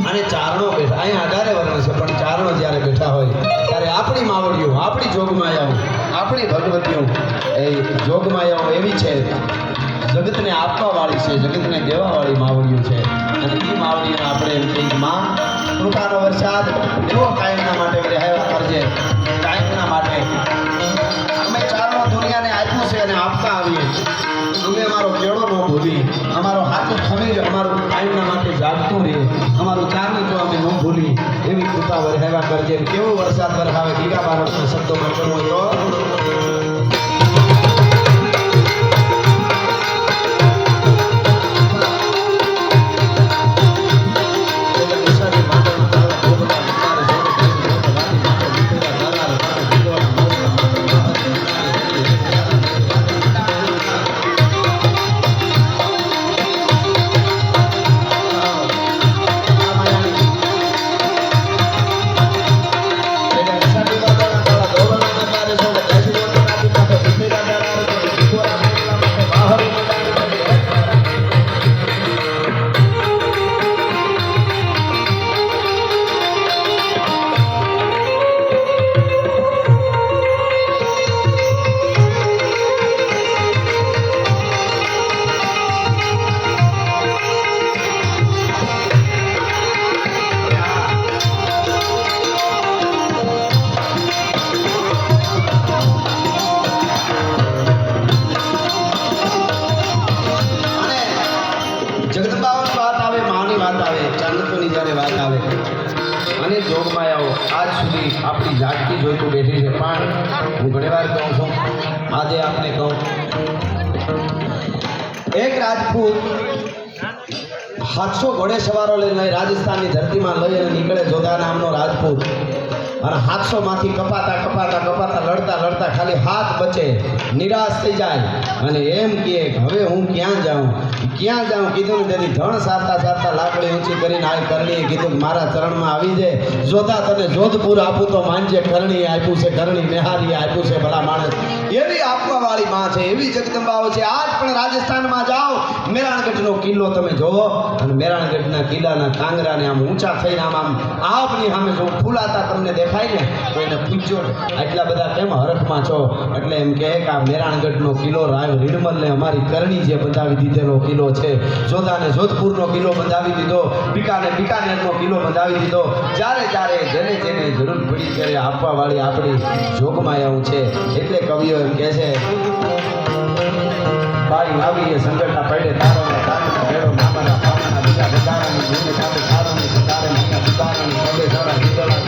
અને ચારણો બેઠા અહીંયા આધારે વર્ણ છે પણ ચારણો જ્યારે બેઠા હોય ત્યારે આપણી માવડીઓ આપણી જોગમાયાઓ આપણી ભગવતીઓ એ જોગમાયાઓ એવી છે જગતને આપવાવાળી છે જગતને દેવાવાળી માવડીઓ છે અને એ માવડીઓને આપણે એમ કહીએ માં કૃપાનો વરસાદ એવો કાયમના માટે રહેવા કરજે કાયમના માટે અમે ચારણો દુનિયાને આપ્યું છે અને આપતા આવીએ અમે અમારો કેળો ન ભૂલી અમારો હાથું ખમીર અમારું કાયમના માટે જાગતું રહે અમારું ચારણું જો અમે ન ભૂલી એવી કૃપા વરસાવા કરજે કેવો વરસાદ વરસાવે ગીગા બાળકના શબ્દોમાં કરવો તો અને જોગમાયાઓ આજ સુધી આપણી જાગતી જોઈતું બેઠી છે પણ હું ઘણીવાર કહું છું આજે આપને કહું એક રાજપૂત 700 ઘોડેસવારો લઈને રાજસ્થાનની ધરતીમાં લઈ અને નીકળે જોધા નામનો રાજપૂત અને 700 માંથી કપાતા લડતા ખાલી હાથ બચે નિરાશ થઈ જાય અને એમ કહે હવે હું ક્યાં જાઉં કીધું ને તેથી ધણ સારતા લાકડી ઊંચી કરીને આ કરણીએ કીધું મારા ચરણમાં આવી જાય જોધા તને જોધપુર આપું તો માનજે કરણીએ આપ્યું છે કરણી મેહારીએ આપ્યું છે ભલા માણસ એવી આપવાવાળી માં છે એવી જગદંબાઓ છે આજ પણ રાજસ્થાનમાં જાઓ મેરાણગઢનો કિલ્લો તમે જોવો અને મેરાણગઢના કિલ્લાના કાંગરાને આમ ઊંચા થઈને આમ આપની સામે જો ફૂલાતા તમને દેખાય ને તો એને પૂછજો આટલા બધા કેમ હરખમાં છો એટલે એમ કહે કે આ મેરાણગઢનો કિલ્લો રાય રીડમલને અમારી કરણી જે બંધાવી દીધેલો કિલ્લો છે જોધાને જોધપુરનો કિલ્લો બંધાવી દીધો બિકાનેરનો કિલ્લો બંધાવી દીધો જ્યારે જેને જરૂર પડી ત્યારે આપવાવાળી આપણી જોગમાયાઓ છે એટલે કવિઓ એમ કહે છે બાઈ આવી એ સંગઠા પડે તારો ને તારીના ભેડો મામાના પામાના બીજા બજારાની ભૂમિ સાથે તારોની તારે મહિના સુધારાની પગે સારા ગીતોના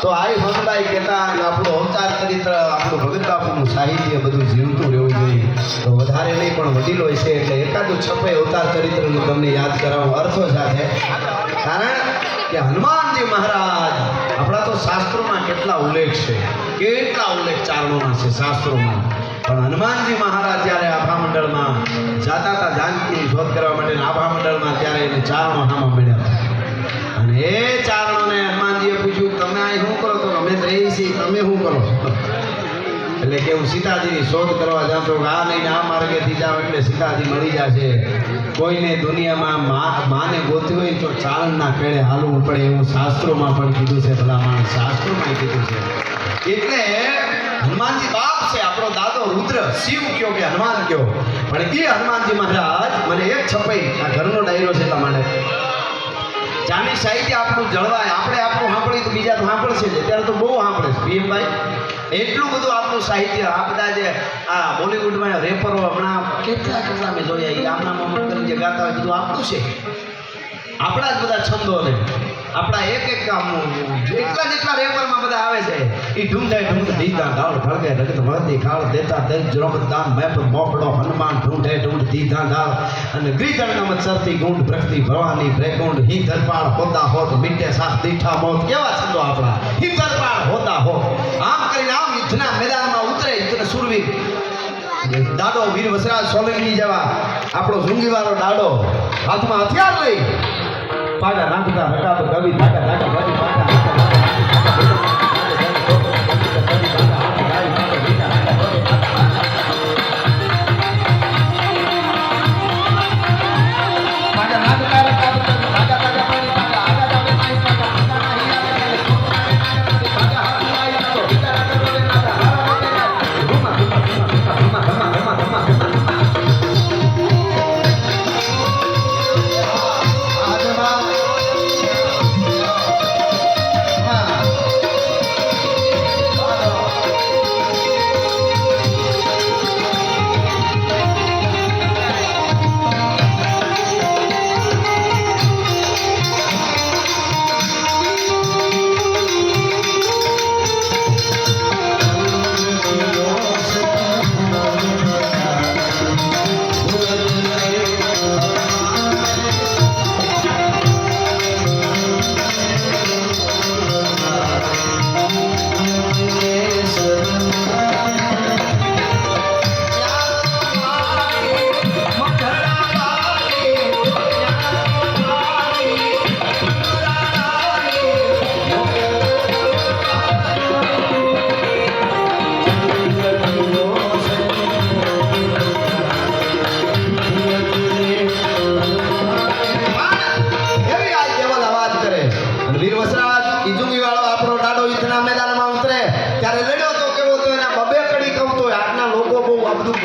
તો આઈ હમદાઈ કહેતા અને આપણું અવતાર ચરિત્ર આપણું ભગત બાપુનું સાહિત્ય બધું જીવતું રહેવું જોઈએ. તો વધારે નહીં પણ વડીલો છે એટલે એકાદું છપે અવતાર ચરિત્રનું તમને યાદ કરાવું અર્થો સાથે. કારણ કે હનુમાનજી મહારાજ આપણા તો શાસ્ત્રોમાં કેટલા ઉલ્લેખ છે, કેટલા ઉલ્લેખ ચારણોના છે શાસ્ત્રોમાં. પણ હનુમાનજી મહારાજ જ્યારે આભા મંડળમાં જાતા હતા જાનકીની શોધ કરવા માટે આભા મંડળમાં, ત્યારે એને ચારણો સામા મળ્યા હતા. અને એ ચારણોને હનુમાનજીએ પૂછ્યું તમે અહીં શું કરો? તો અમે તો રહી છીએ, તમે શું કરો? એટલે કે હું સીતાજીની શોધ કરવા જાઉં છું. આ નહીં આ માર્ગેથી જાઉં એટલે સીતાજી મળી જશે. કોઈને દુનિયામાં માને ગોતી હોય તો ચારણના કેળે હાલવું પડે એવું શાસ્ત્રોમાં પણ કીધું છે. ભલા માણસ શાસ્ત્રોમાં કીધું છે. એટલે હનુમાનજી બાપ છે, આપણો દાદો રુદ્ર, શિવ કયો કે હનુમાન કયો, પણ એ હનુમાનજી મહારાજ મને એક છપાઈ આ ઘરનો ડાયરો છે એટલા માટે જાની સાહિત્ય આપણું જળવાય. આપણે આપણું સાંભળ્યું તો બીજા તો સાંભળશે જ. અત્યારે તો બહુ સાંભળે છે ભીમભાઈ, એટલું બધું આપણું સાહિત્ય. આ બધા જે આ બોલિવૂડમાં રેપરો હમણાં કેટલા મેં જોયા, એ આમના મોહમ્મદ કરીને જે ગાતા હોય બધું આપણું છે. આપણા જ બધા છંદોને આપણા એક કામ જેટલા રેપરમાં બધા આવે છે એ ઢૂંઢે દીધા ડાળ ભળગે રગત મળતી ખાળ દેતા તેજ દ્રૌપદાન મેપ મોકળો હનુમાન ઢૂંઢ દીધા ડાળ અને ગ્રીધર નમત સરતી ગુંડ પ્રગતિ ભવાની ભ્રેગુંડ હી ધરપાળ હોતા હોત મીટે સાથ દીઠા મોત. કેવા છંદો આપણા, હી ધરપાળ હોતા હોત. આમ કરીને આમ યુદ્ધના મેદાનમાં ઉતરે યુદ્ધના સુરવીર દાડો વીર વસરાજ સોલંકી જેવા આપણો ઝુંગીવાળો દાડો હાથમાં હથિયાર લઈ પાગા નાખતા રકાતો કવિ ધાકા ધાકા ગરી પાગા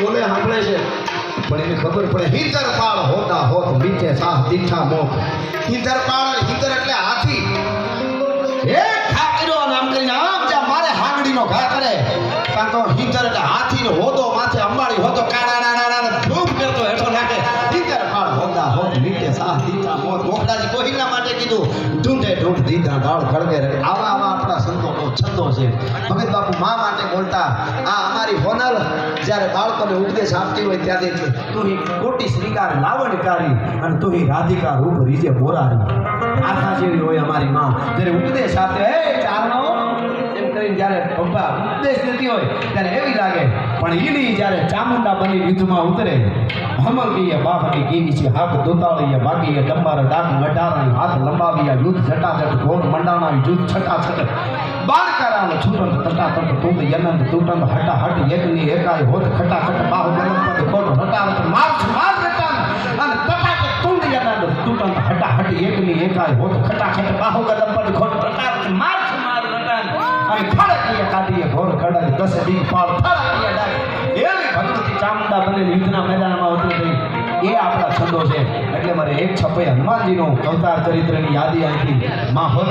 બોલે સાંભળે છે પણ એને ખબર પડે હિતર પાળ હોતા હોત મીઠે સાહ દીઠા મોત. હિતર પાળ, હિતર એટલે હાથી. એ ખાકરો નામ કરીને આમ જ્યાં મારે હાંગડીનો ઘા કરે કાં તો હિતર એટલે હાથીનો હોદો માથે અંબાડી હોતો કાળા ધૂમ કરતો હેઠો નાખે. હિતર પાળ હોતા હોત મીઠે સાહ દીઠા મોત. મોખડાજી કોહિના માટે કીધું ઢૂંઢે ઢૂંઢ દીધા ડાળ ખડવે. આવા આપણા સંતો છંદો છે. ભગત બાપુ મા માટે બોલતા આ અમારી હોનર જ્યારે બાળકોને ઉપદેશ આપતી હોય ત્યારે તું કોટી શ્રીકાર લાવણકારી અને તું રાધિકા રૂપ રીજે બોરારી. આખા જેવી હોય અમારી માં. જ્યારે ઉપદેશ આપે હે ચારણો એમ કરીને જ્યારે પપ્પા ઉપદેશ દેતી હોય ત્યારે એવી લાગે. પણ ઈડી જ્યારે ચામુંડા બની યુદ્ધમાં ઉતરે હમલકીએ બાહની કીવી છે હાથ દોતાળીએ બાગીએ ડંબાર ડાક મઢારાની હાથ લંબાવીએ યુદ્ધ છટાછટ ઘોર મંડાણા યુદ્ધ છટાછટ બાળકારાનો છૂટંત તટાતટ તુંદ યનંદ તૂટંદ હટા હટ એકની એકાય હોત ખટાખટ બાહુ ગલમ પદ ખોટ હટાવત માર્ચ માર રટન અને તટાટટ તુંદ યનંદ તૂટંદ હટા હટ એકની એકાય હોત ખટાખટ બાહુ ગલમ પદ ખોટ હટાવત માર્ચ માર રટન અને ખડકીએ કાઢીએ ઘોર ખડક દસ દી પાળ ખડકીએ ડાક. એવી ભક્તિ ચામુંડા બને યુદ્ધના મેદાનમાં ઉતરી ગઈ. એ આપણા છંદો છે. એટલે મારે એક છપાઈ હનુમાનજીનો અવતાર ચરિત્રની યાદી આપી માહોલ